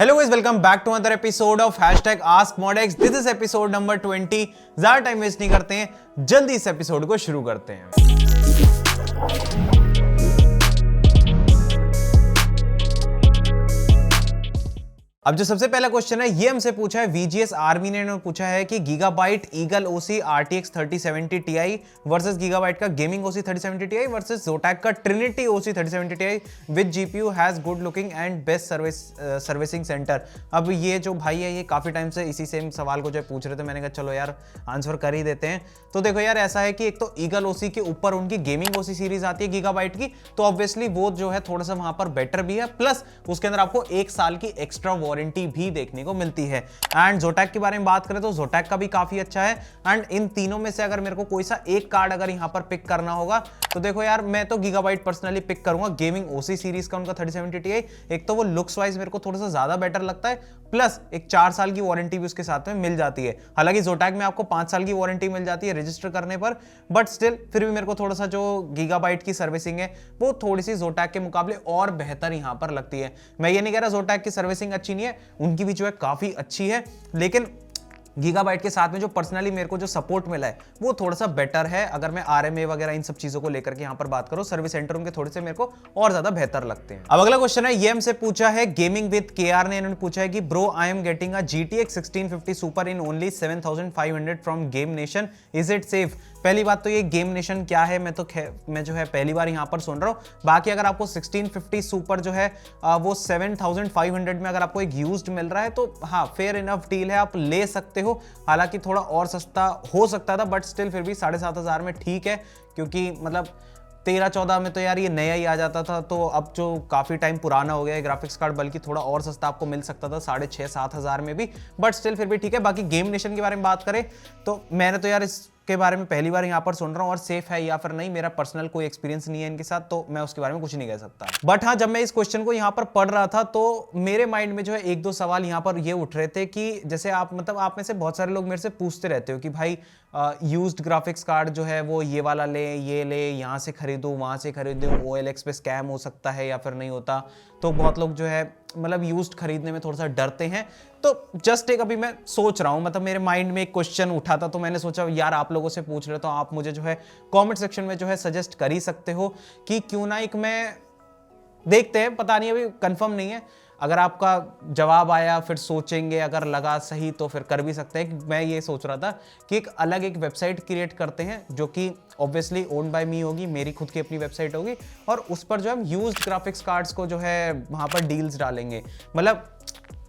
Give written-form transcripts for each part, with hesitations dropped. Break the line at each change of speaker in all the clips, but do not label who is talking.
Hello guys, welcome back to another episode of #AskModX। This is episode number 20। ज्यादा time waste नहीं करते हैं, जल्दी इस एपिसोड को शुरू करते हैं। अब जो सबसे पहला क्वेश्चन है ये हमसे पूछा है VGS आर्मी ने पूछा है कि Gigabyte Eagle OC RTX 3070 Ti versus Gigabyte का gaming OC 3070 Ti versus Zotac का Trinity OC 3070 Ti with GPU has good looking and best servicing centre. अब ये जो भाई है ये काफी टाइम से इसी सेम सवाल को जो पूछ रहे थे, मैंने कहा चलो यार आंसर कर ही देते हैं। तो देखो यार, ऐसा है कि एक तो ईगल OC के ऊपर उनकी गेमिंग OC सीरीज आती है गीगाबाइट की, तो ऑब्वियसली वो जो है थोड़ा सा वहां पर बेटर भी है, प्लस उसके अंदर आपको 1 साल की एक्स्ट्रा वारंटी भी देखने को मिलती है। एंड Zotac के बारे में बात करें तो Zotac का भी काफी अच्छा है। एंड इन तीनों में से अगर मेरे को कोई सा एक कार्ड अगर यहां पर पिक करना होगा तो देखो यार, मैं तो गीगाबाइट पर्सनली पिक करूंगा गेमिंग OC सीरीज का उनका 3070 Ti। एक तो वो लुक्स वाइज मेरे को थोड़ा सा ज्यादा बेटर लगता है, प्लस एक 4 साल की वारंटी भी उसके साथ में मिल जाती है। हालांकि Zotac में आपको 5 साल की वारंटी मिल जाती है रजिस्टर करने पर, बट स्टिल फिर भी मेरे को थोड़ा सा जो गीगाबाइट की सर्विसिंग है वो थोड़ी सी Zotac के मुकाबले और बेहतर यहां पर लगती है। मैं ये नहीं कह रहा Zotac की सर्विसिंग अच्छी नहीं है, उनकी भी जो है काफी अच्छी है, लेकिन गीगाबाइट के साथ में जो पर्सनली मेरे को जो सपोर्ट मिला है वो थोड़ा सा बेटर है। अगर मैं RMA वगैरह इन सब चीजों को लेकर के यहां पर बात करूं, सर्विस सेंटर उनके थोड़े से मेरे को और ज्यादा बेहतर लगते हैं। अब अगला क्वेश्चन है ये हमसे पूछा है गेमिंग विद KR ने, इन्होंने पूछा है कि bro I am getting a GTX 1650 super in only 7500 from game nation, is it safe? पहली बात तो ये गेम नेशन क्या है, मैं जो है पहली बार यहां पर सुन रहा हूं। बाकी अगर आपको 1650 सुपर जो है वो 7500 में अगर आपको एक यूज्ड मिल रहा है तो हाँ, फेयर इनफ डील है, आप ले सकते हो। हालांकि थोड़ा और सस्ता हो सकता था, बट स्टिल फिर भी 7500 में ठीक है, क्योंकि मतलब 13-14 में तो यार ये नया ही आ जाता था, तो अब जो काफी टाइम पुराना हो गया है ग्राफिक्स कार्ड, बल्कि थोड़ा और सस्ता आपको मिल सकता था 6,500-7 हजार में भी, बट स्टिल फिर भी ठीक है। बाकी गेम नेशन के बारे में बात करें तो मैंने तो यार इसके बारे में पहली बार यहाँ पर सुन रहा हूँ, और सेफ है या फिर नहीं मेरा पर्सनल कोई एक्सपीरियंस नहीं है इनके साथ, तो मैं उसके बारे में कुछ नहीं कह सकता। बट हाँ, जब मैं इस क्वेश्चन को यहाँ पर पढ़ रहा था तो मेरे माइंड में जो है 1-2 सवाल यहाँ पर ये उठ रहे थे कि जैसे आप आप में से बहुत सारे लोग मेरे से पूछते रहते हो कि भाई यूज्ड ग्राफिक्स कार्ड जो है वो ये वाला ले, ये ले, यहाँ से खरीदो वहाँ से खरीदो, OLX पे स्कैम हो सकता है या फिर नहीं होता। तो बहुत लोग जो है मतलब यूज्ड खरीदने में थोड़ा सा डरते हैं। तो जस्ट एक अभी मैं सोच रहा हूँ, मतलब मेरे माइंड में एक क्वेश्चन उठा था, तो मैंने सोचा यार आप लोगों से पूछ रहे हो तो आप मुझे जो है कमेंट सेक्शन में जो है सजेस्ट कर ही सकते हो कि क्यों ना एक मैं देखते हैं, पता नहीं अभी कंफर्म नहीं है। अगर आपका जवाब आया फिर सोचेंगे, अगर लगा सही तो फिर कर भी सकते हैं। मैं ये सोच रहा था कि एक अलग एक वेबसाइट क्रिएट करते हैं जो कि ऑब्वियसली ओन्ड बाय मी होगी, मेरी खुद की अपनी वेबसाइट होगी, और उस पर जो हम यूज्ड ग्राफिक्स कार्ड्स को जो है वहाँ पर डील्स डालेंगे। मतलब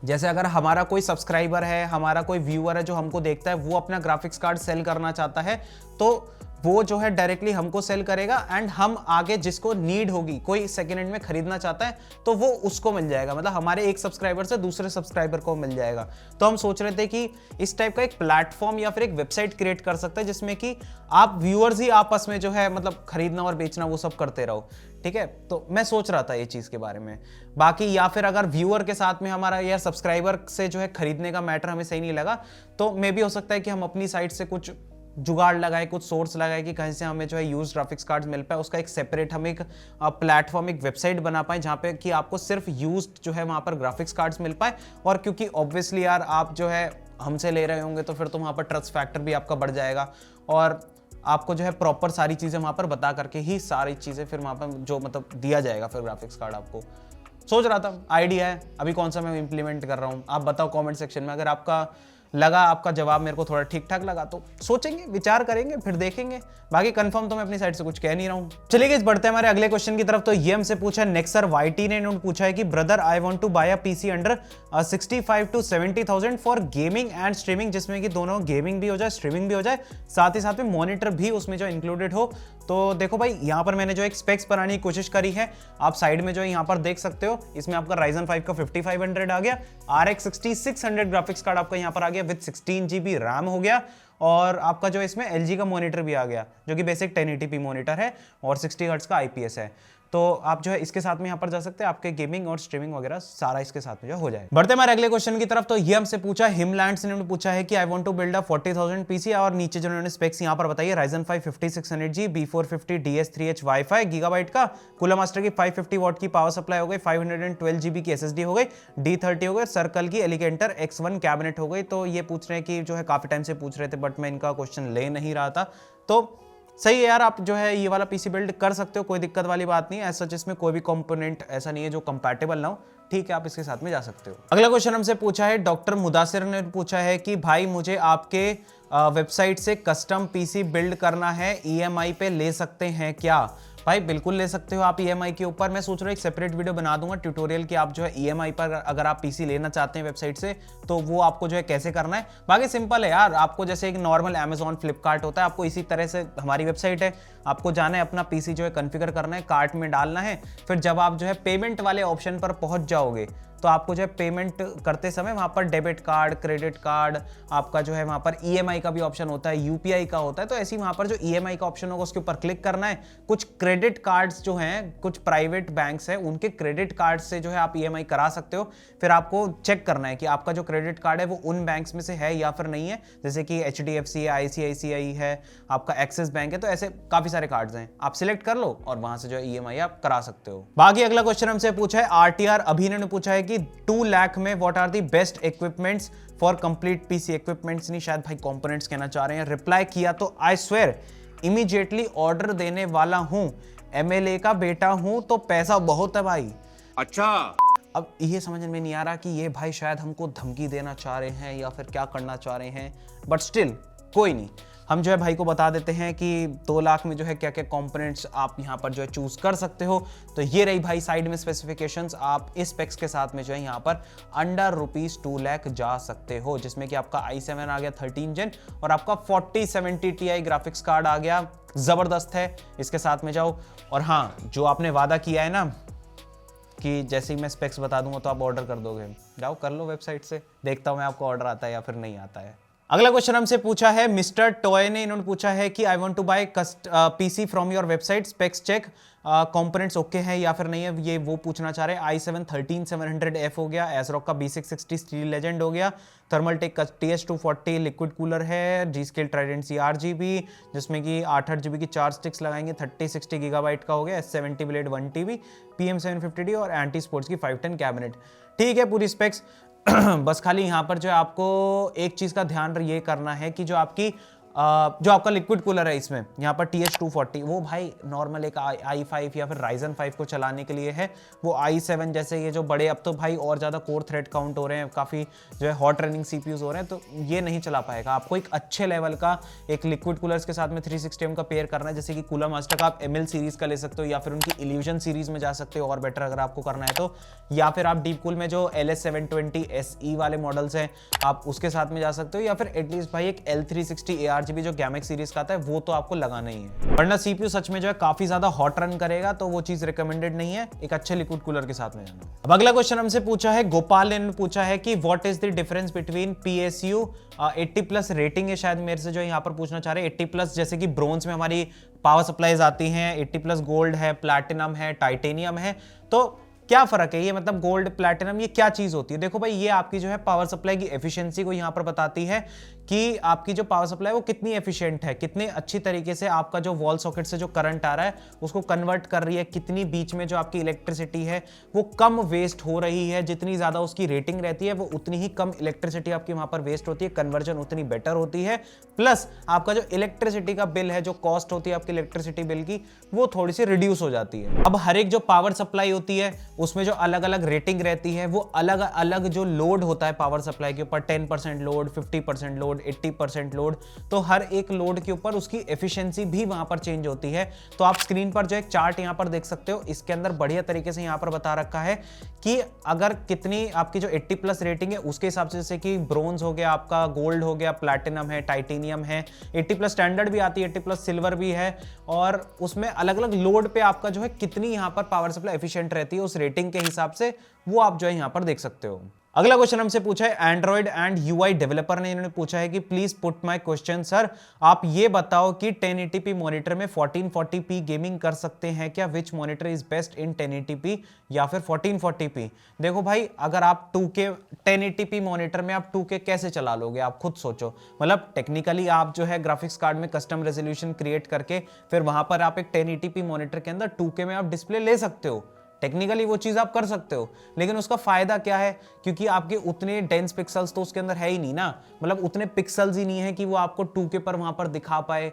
जैसे अगर हमारा कोई सब्सक्राइबर है, हमारा कोई व्यूअर है जो हमको देखता है, वो अपना ग्राफिक्स कार्ड सेल करना चाहता है, तो वो जो है डायरेक्टली हमको सेल करेगा, एंड हम आगे जिसको नीड होगी, कोई सेकेंड हैंड में खरीदना चाहता है तो वो उसको मिल जाएगा। मतलब हमारे एक सब्सक्राइबर से दूसरे सब्सक्राइबर को मिल जाएगा। तो हम सोच रहे थे कि इस टाइप का एक प्लेटफॉर्म या फिर एक वेबसाइट क्रिएट कर सकते हैं जिसमें कि आप व्यूअर्स ही आपस में जो है मतलब खरीदना और बेचना वो सब करते रहो, ठीक है। तो मैं सोच रहा था ये चीज के बारे में। बाकी या फिर अगर व्यूअर के साथ में हमारा या सब्सक्राइबर से जो है खरीदने का मैटर हमें सही नहीं लगा, तो मे भी हो सकता है कि हम अपनी साइड से कुछ जुगाड़ लगाए, कुछ सोर्स लगाए कि कहीं से हमें जो है यूज्ड ग्राफिक्स कार्ड्स मिल पाए, उसका एक सेपरेट हम एक प्लेटफॉर्म, एक वेबसाइट बना पाए जहां पे कि आपको सिर्फ यूज्ड जो है वहां पर ग्राफिक्स कार्ड्स मिल पाए। और क्योंकि ऑब्वियसली यार आप जो है हमसे ले रहे होंगे तो फिर तो वहां पर ट्रस्ट फैक्टर भी आपका बढ़ जाएगा, और आपको जो है प्रॉपर सारी चीजें वहां पर बता करके ही सारी चीजें फिर वहां पर जो मतलब दिया जाएगा फिर ग्राफिक्स कार्ड आपको। सोच रहा था, आइडिया है, अभी कौन सा मैं इंप्लीमेंट कर रहा हूँ आप बताओ कमेंट सेक्शन में। अगर आपका लगा, आपका जवाब मेरे को थोड़ा ठीक ठाक लगा तो सोचेंगे, विचार करेंगे, फिर देखेंगे। बाकी कंफर्म तो मैं अपनी साइड से कुछ कह नहीं रहा हूं। चलिए गाइस, बढ़ते हैं हमारे अगले क्वेश्चन की तरफ। तो ये हमसे पूछा नेक्सर YT ने, इन्होंने पूछा है कि brother I want to buy a PC under 65 to 70,000 for gaming and streaming, जिसमें कि दोनों गेमिंग भी हो जाए, स्ट्रीमिंग भी हो जाए, साथ ही साथ में मॉनिटर भी उसमें जो इंक्लूडेड हो। तो देखो भाई, यहाँ पर मैंने जो एक स्पेक्स बनाने की कोशिश करी है, आप साइड में जो यहाँ पर देख सकते हो, इसमें आपका Ryzen 5 का 5500 आ गया, RX 6600 ग्राफिक्स कार्ड आपका यहाँ पर आ गया विद 16 GB रैम हो गया, और आपका जो इसमें LG का मॉनिटर भी आ गया जो कि बेसिक 1080p मॉनिटर है और 60 हर्ट्ज का IPS है। तो आप जो है इसके साथ में यहाँ पर जा सकते हैं, आपके गेमिंग और स्ट्रीमिंग वगैरह सारा इसके साथ में जो हो जाए। बढ़ते हमारे अगले क्वेश्चन की तरफ। तो ये हमसे पूछा हिमलैंड्स ने पूछा है कि I want to build a 40,000 PC, और नीचे जो उन्होंने स्पेक्स यहाँ पर बताइए, Ryzen 5 5600G B450 DS3H wifi gigabyte का, कूलर मास्टर की 550 वॉट की पावर सप्लाई हो गई, 512 GB की SSD हो गई, D30 हो गई, सर्कल की एलिगेंटर X1 कैबिनेट हो गई। तो ये पूछ रहे हैं कि जो है काफी टाइम से पूछ रहे थे बट मैं इनका क्वेश्चन ले नहीं रहा था, तो सही है यार, आप जो है ये वाला पीसी बिल्ड कर सकते हो, कोई दिक्कत वाली बात नहीं है। ऐसा जिसमें कोई भी कंपोनेंट ऐसा नहीं है जो कंपैटिबल ना हो, ठीक है, आप इसके साथ में जा सकते हो। अगला क्वेश्चन हमसे पूछा है, डॉक्टर मुदासिर ने पूछा है कि भाई मुझे आपके वेबसाइट से कस्टम पीसी बिल्ड करना है, EMI पे ले सकते हैं क्या? भाई बिल्कुल ले सकते हो आप EMI के ऊपर। मैं सोच रहा हूँ एक सेपरेट वीडियो बना दूंगा ट्यूटोरियल की, आप जो है EMI पर अगर आप पीसी लेना चाहते हैं वेबसाइट से तो वो आपको जो है कैसे करना है। बाकी सिंपल है यार, आपको जैसे एक नॉर्मल Amazon फ्लिपकार्ट होता है, आपको इसी तरह से हमारी वेबसाइट है, आपको जाना है, अपना पीसी जो है कॉन्फ़िगर करना है, कार्ट में डालना है, फिर जब आप जो है पेमेंट वाले ऑप्शन पर पहुंच जाओगे तो आपको जो है पेमेंट करते समय वहां पर डेबिट कार्ड, क्रेडिट कार्ड, आपका जो है वहां पर EMI का भी ऑप्शन होता है, UPI का होता है, तो ऐसे ही वहां पर जो EMI का ऑप्शन होगा उसके ऊपर क्लिक करना है। कुछ क्रेडिट कार्ड्स जो हैं, कुछ प्राइवेट बैंक्स हैं, उनके क्रेडिट कार्ड से जो है आप EMI करा सकते हो। फिर आपको चेक करना है कि आपका जो क्रेडिट कार्ड है वो उन बैंक्स में से है या फिर नहीं है, जैसे कि HDFC है, ICICI है, आपका एक्सिस बैंक है, तो ऐसे काफी सारे कार्ड्स हैं, आप सिलेक्ट कर लो और वहां से जो है EMI आप करा सकते हो। बाकी अगला क्वेश्चन हमसे पूछा है RTR अभिनव ने पूछा है कि 2 लाख में what are the best equipments for complete PC. Equipments नहीं, शायद भाई कंपोनेंट्स कहना चाह रहे हैं। रिप्लाई किया तो आई स्वेयर इमीडिएटली ऑर्डर देने वाला हूं, MLA का बेटा हूं तो पैसा बहुत है भाई।
अच्छा,
अब ये समझ में नहीं आ रहा कि ये भाई शायद हमको धमकी देना चाह रहे हैं या फिर क्या करना चाह रहे हैं, बट स्टिल कोई नहीं, हम जो है भाई को बता देते हैं कि 2 लाख में जो है क्या क्या कंपोनेंट्स आप यहाँ पर जो है चूज कर सकते हो। तो ये रही भाई साइड में स्पेसिफिकेशंस, आप इस स्पेक्स के साथ में जो है यहाँ पर अंडर ₹2 लाख जा सकते हो, जिसमें कि आपका i7 आ गया 13 जेन और आपका 4070 Ti ग्राफिक्स कार्ड आ गया, जबरदस्त है, इसके साथ में जाओ। और हाँ, जो आपने वादा किया है ना कि जैसे ही मैं स्पेक्स बता दूंगा तो आप ऑर्डर कर दोगे, जाओ कर लो वेबसाइट से, देखता हूं मैं आपको ऑर्डर आता है या फिर नहीं आता है। अगला क्वेश्चन हमसे पूछा है मिस्टर टॉय ने, इन्होंने पूछा है कि I want to buy PC from your website, specs check, components okay हैं या फिर नहीं है, ये वो पूछना चाह रहे हैं। i7 13700F हो गया, एसरॉक का B660 स्टील लेजेंड हो गया, थर्मलटेक का TH240 लिक्विड कूलर है, G-Skill Trident CRGB जिसमें कि 8 GB की 4 स्टिक्स लगाएंगे, 3060 GB का हो गया, S70 ब्लेड 1 TB, PM750D और एंटी स्पोर्ट्स की 510 कैबिनेट। ठीक है पूरी स्पेक्स बस खाली यहाँ पर जो है आपको एक चीज का ध्यान ये करना है कि जो आपका लिक्विड कूलर है इसमें यहाँ पर TH240 वो भाई नॉर्मल एक i5 या फिर Ryzen 5 को चलाने के लिए है, वो i7 जैसे ये जो बड़े अब तो भाई और ज़्यादा कोर थ्रेड काउंट हो रहे हैं, काफ़ी जो है हॉट रनिंग CPUs हो रहे हैं, तो ये नहीं चला पाएगा। आपको एक अच्छे लेवल का एक लिक्विड कूलर्स के साथ में 360M का पेयर करना है, जैसे कि कूलर मास्टर का आप ML सीरीज़ का ले सकते हो या फिर उनकी इल्यूजन सीरीज़ में जा सकते हो और बेटर अगर आपको करना है तो, या फिर आप डीप कूल में जो LS720 SE वाले मॉडल्स हैं आप उसके साथ में जा सकते हो, या फिर एटलीस्ट भाई एक L360 ARGB जो गैमेक्स सीरीज का आता है वो तो आपको लगाना ही है, वरना CPU सच में जो है काफी ज्यादा हॉट रन करेगा, तो वो चीज रिकमेंडेड नहीं है, एक अच्छे लिक्विड कूलर के साथ में जाना। अब अगला क्वेश्चन हमसे पूछा है गोपाल ने पूछा है कि what is the difference between PSU 80+ rating है, शायद मेरे से जो यहाँ पर पूछना चाह रहे हैं। 80+ जैसे कि ब्रोंज में हमारी पावर सप्लाईज आती हैं, 80+ गोल्ड है, प्लैटिनम है, टाइटेनियम है, तो क्या फर्क है ये, मतलब गोल्ड प्लैटिनम ये क्या चीज होती है? देखो भाई ये आपकी जो है पावर सप्लाई की एफिशिएंसी को यहाँ पर बताती है कि आपकी जो पावर सप्लाई वो कितनी एफिशिएंट है, कितने अच्छी तरीके से आपका जो वॉल सॉकेट से जो करंट आ रहा है उसको कन्वर्ट कर रही है, कितनी बीच में जो आपकी इलेक्ट्रिसिटी है वो कम वेस्ट हो रही है, जितनी ज्यादा उसकी रेटिंग रहती है वो उतनी ही कम इलेक्ट्रिसिटी आपकी वहां पर वेस्ट होती है, कन्वर्जन उतनी बेटर होती है, प्लस आपका जो इलेक्ट्रिसिटी का बिल है, जो कॉस्ट होती है आपकी इलेक्ट्रिसिटी बिल की, वो थोड़ी सी रिड्यूस हो जाती है। अब हर एक जो पावर सप्लाई होती है उसमें जो अलग अलग रेटिंग रहती है, वो अलग अलग जो लोड होता है पावर सप्लाई के ऊपर, 10% लोड, 50% लोड, 80% लोड, तो हर एक लोड के ऊपर उसकी एफिशिएंसी भी वहां पर चेंज होती है। तो आप स्क्रीन पर जो एक चार्ट यहां पर देख सकते हो, इसके अंदर बढ़िया तरीके से यहां पर बता रखा है कि अगर कितनी आपकी जो 80+ रेटिंग है उसके हिसाब से, जैसे कि ब्रोंज हो गया, आपका गोल्ड हो गया, प्लैटिनम है, टाइटेनियम है, 80+ स्टैंडर्ड भी आती है, 80+ सिल्वर भी है, और उसमें अलग अलग लोड पे आपका जो है कितनी यहां पर पावर सप्लाई एफिशिएंट रहती है उस रेटिंग के हिसाब से, वो आप जो है यहां पर देख सकते हो। अगला क्वेश्चन हमसे पूछा है एंड्रॉइड एंड यूआई डेवलपर ने, इन्होंने पूछा है कि please put my question sir, आप ये बताओ कि 1080p मॉनिटर में 1440p गेमिंग कर सकते हैं क्या? Which monitor is best in 1080p या फिर 1440p? देखो भाई, अगर आप 2K 1080p मॉनिटर में आप 2K कैसे चला लोगे, आप खुद सोचो। मतलब टेक्निकली आप जो है ग्राफिक्स कार्ड में कस्टम रेजोल्यूशन क्रिएट करके फिर वहां पर आप एक 1080p मॉनिटर के अंदर 2K में आप डिस्प्ले ले सकते हो, टेक्निकली वो चीज आप कर सकते हो, लेकिन उसका फायदा क्या है? क्योंकि आपके उतने डेंस पिक्सल्स तो उसके अंदर है ही नहीं ना, मतलब उतने पिक्सल्स ही नहीं है कि वो आपको 2K पर वहां पर दिखा पाए,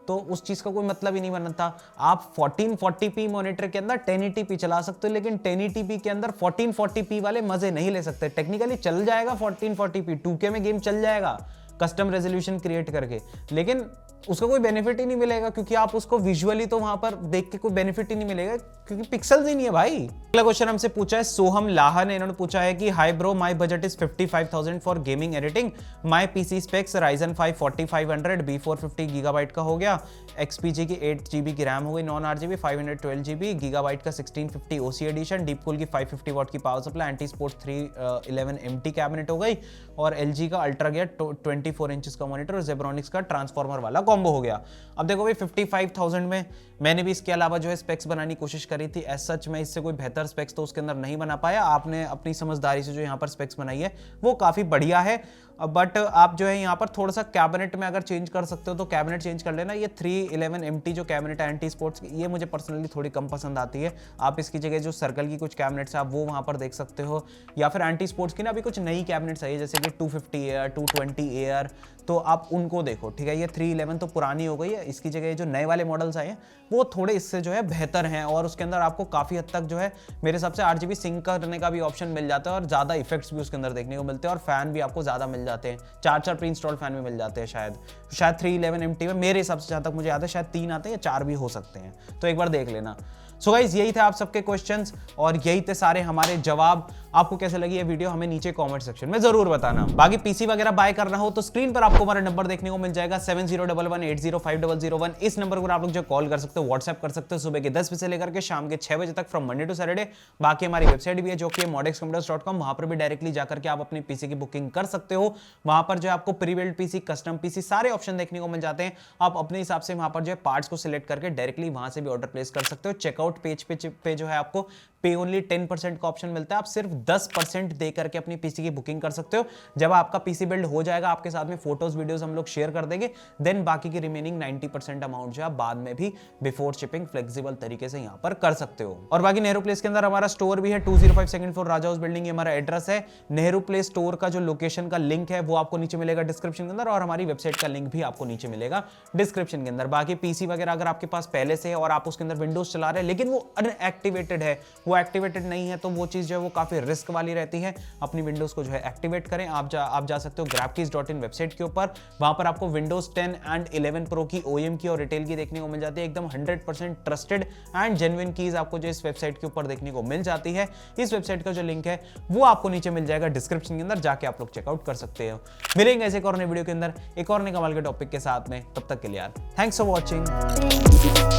तो उस चीज का कोई मतलब ही नहीं बनता। आप 1440p मॉनिटर के अंदर 1080p चला सकते हो, लेकिन 1080p के अंदर 1440p वाले मजे नहीं ले सकते। टेक्निकली चल जाएगा 1440p, 2K में गेम चल जाएगा कस्टम रेजोल्यूशन क्रिएट करके, लेकिन उसका कोई बेनिफिट ही नहीं मिलेगा, क्योंकि आप उसको विजुअली तो वहां पर देख के कोई बेनिफिट ही नहीं मिलेगा, क्योंकि पिक्सल्स ही नहीं है भाई। अगला क्वेश्चन हमसे पूछा है सोहम लाहा ने, इन्होंने पूछा है कि hi bro, my budget is 55,000 for gaming editing, my PC specs Ryzen 5 4500 B450 gigabyte का हो गया, XPG की 8GB की रैम हो गई, नॉन RGB 512GB गीगाबाइट का 1650 OC एडिशन, डीपकूल की 550 वाट की power supply, anti sport 311 MT cabinet हो गई, और LG का अल्ट्रा गियर 24 इंचेस का मॉनिटर और जेब्रॉनिक्स का ट्रांसफॉर्मर वाला कॉम्बो हो गया। अब देखो भाई 55,000 में मैंने भी इसके अलावा जो है स्पेक्स बनाने की कोशिश करी थी, एज सच मैं इससे कोई बेहतर स्पेक्स तो उसके अंदर नहीं बना पाया। आपने अपनी समझदारी से जो यहाँ पर स्पेक्स बनाई है वो काफी बढ़िया है, बट आप जो है यहाँ पर थोड़ा सा कैबिनेट में अगर चेंज कर सकते हो तो कैबिनेट चेंज कर लेना। ये 311 MT जो कैबिनेट है एंटी स्पोर्ट्स की, ये मुझे पर्सनली थोड़ी कम पसंद आती है। आप इसकी जगह जो सर्कल की कुछ कैबिनेट्स है आप वो वहाँ पर देख सकते हो, या फिर एंटी स्पोर्ट्स की ना अभी कुछ नई कैबिनेट्स आई है जैसे कि 250 AR 220 AR, तो आप उनको देखो, ठीक है। ये 311 तो पुरानी हो गई है, इसकी जगह जो नए वाले मॉडल्स आए हैं वो थोड़े इससे जो है बेहतर हैं, और उसके अंदर आपको काफ़ी हद तक जो है मेरे हिसाब से 8GB सिंक करने का भी ऑप्शन मिल जाता है, और ज़्यादा इफेक्ट्स भी उसके अंदर देखने को मिलते हैं, और फैन भी आपको ज़्यादा मिल जाते हैं, 4 प्री इंस्टॉल फैन भी मिल जाते हैं शायद 311 MT में मेरे हिसाब से, जहाँ तक मुझे याद है शायद 3 आते हैं या 4 भी हो सकते हैं, तो एक बार देख लेना। सो गाइस, यही थे आप सबके क्वेश्चंस और यही थे सारे हमारे जवाब। आपको कैसे लगी ये वीडियो हमें नीचे कमेंट सेक्शन में जरूर बताना। बाकी पीसी वगैरह बाय करना हो तो स्क्रीन पर आपको हमारा नंबर देखने को मिल जाएगा 7011805001। इस नंबर पर आप लोग जो कॉल कर सकते हो, व्हाट्सएप कर सकते हो सुबह के 10 बजे से लेकर के शाम के 6 बजे तक, फ्रॉम मंडे टू सैटरडे। बाकी हमारी वेबसाइट भी है जो कि modexcomputers.com, वहां पर भी डायरेक्टली जाकर के आप अपने पीसी की बुकिंग कर सकते हो। वहां पर जो आपको pre build PC, custom PC सारे ऑप्शन देखने को मिल जाते हैं। आप अपने हिसाब से वहां पर जो है पार्ट्स को सिलेक्ट करके डायरेक्टली वहां से भी ऑर्डर प्लेस कर सकते हो। चेकआउट पेज पे जो है आपको पे ओनली 10% का ऑप्शन मिलता है, आप सिर्फ 10% दे करके अपनी पीसी की बुकिंग कर सकते हो। जब आपका पीसी बिल्ड हो जाएगा, आपके साथ में फोटोज वीडियोस हम लोग शेयर कर देंगे, देन बाकी की रिमेनिंग 90% अमाउंट जो है बाद में भी बिफोर शिपिंग फ्लेक्सिबल तरीके से यहां पर कर सकते हो। और बाकी नेहरू प्लेस के अंदर हमारा स्टोर भी है, 205 सेकंड फ्लोर राजा हाउस बिल्डिंग, ये हमारा एड्रेस है। नेहरू प्लेस स्टोर का जो लोकेशन का लिंक है वो आपको नीचे मिलेगा डिस्क्रिप्शन के अंदर, और हमारी वेबसाइट का लिंक भी आपको नीचे मिलेगा डिस्क्रिप्शन के अंदर। बाकी पीसी वगैरह अगर आपके पास पहले से है और आप उसके अंदर विंडोज चला रहे हैं लेकिन वो अनएक्टिवेटेड है, वो एक्टिवेटेड नहीं है, तो वो चीज जो है वो काफी रिस्क वाली रहती है। अपनी विंडोज को जो है एक्टिवेट करें। आप जा सकते हो grabkeys.in वेबसाइट के ऊपर, वहां पर आपको विंडोज 10 एंड 11 प्रो की OEM की और रिटेल की देखने को मिल जाती है। एकदम 100% ट्रस्टेड एंड जेन्युइन कीज आपको जो इस वेबसाइट के ऊपर देखने को मिल जाती है। इस वेबसाइट का जो लिंक है वो आपको नीचे मिल जाएगा डिस्क्रिप्शन के अंदर, जाके आप लोग चेकआउट कर सकते हो। मिलेंगे ऐसे एक और नए वीडियो के अंदर एक और नए कमाल के टॉपिक के साथ में, तब तक के लिए यार थैंक्स फॉर वॉचिंग।